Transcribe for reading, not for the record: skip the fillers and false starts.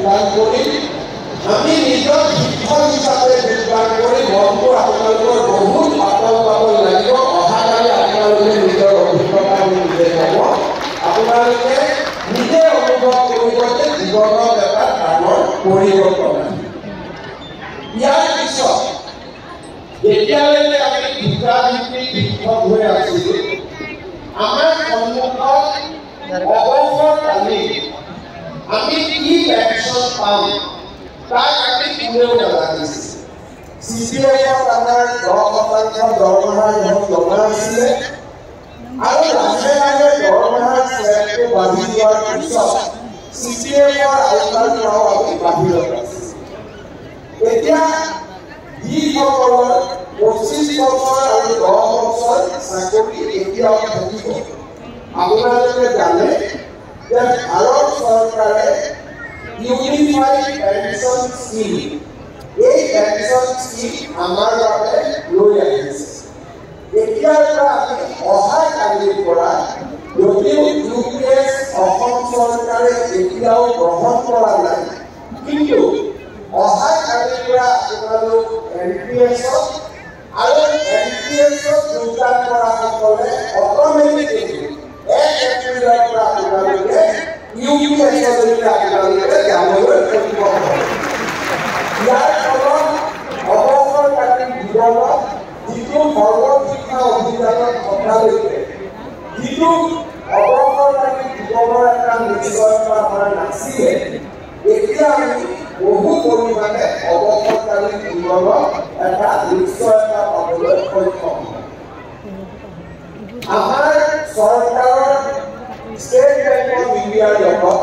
যোগদান কৰি আমি নিজৰ শিক্ষক হিচাপে যোগদান কৰি মনটো আপোনালোকৰ বহুত পাতল পাতল লাগিব। অহাকালি আপোনালোকে নিজৰ অভিজ্ঞতা নিজে পাব। আপোনালোকে নিজে অনুভৱ কৰিব যে জীৱনত এটা ডাঙৰ পৰিৱৰ্তন আছে। ইয়াৰ পিছত যেতিয়ালৈকে আমি ভিত্তিক শিক্ষক হৈ আছিলোঁ, আমাৰ সন্মুখত অৱসৰকালীন আমি কি পেঞ্চন পাম তাক আমি কোনেও নাজানিছিল। CPF-ত আমাৰ 10% দৰমহা জমা আছিলে আৰু লাহে লাহে দৰমহাৰ শ্লেবটো বাঢ়ি যোৱাৰ পিছত CPF-ৰ আওতাৰ পৰাও আমি বাহিৰত আছিলোঁ। এতিয়া যিসকলৰ 25 বছৰ আৰু 10 বছৰ চাকৰি এতিয়াও থাকিব, আপোনালোকে জানে যে ভাৰত চৰকাৰে ইউনিফাইড পেঞ্চন স্কিম, এই পেঞ্চন স্কিম আমাৰ বাবে লৈ আহিছে। এতিয়াৰ পৰা আমি অহাকালিৰ পৰা যদিও UPS অসম চৰকাৰে এতিয়াও গ্ৰহণ কৰা নাই, কিন্তু অহাকালিৰ পৰা আপোনালোক NPS-ত আৰু NPS-ত যোগদান কৰা সকলে অট'মেটিকেলি 1 এপ্ৰিলৰ পৰা আপোনালোকে UPS-লৈ আপোনালোকে যাবলৈ সক্ষম হ'ব। ইয়াৰ ফলত অৱসৰকালীন জীৱনত যিটো সৰ্বশিক্ষা অভিযানত থকালৈকে যিটো অৱসৰকালীন জীৱনৰ এটা নিশ্চয়তা হোৱা নাছিলে, এতিয়া আমি বহু পৰিমাণে অৱসৰকালীন জীৱনত এটা নিশ্চয়তা পাবলৈ সক্ষম হ'ম। আমাৰ চৰকাৰৰ ষ্টেট বেংক অফ ইণ্ডিয়াৰ লগত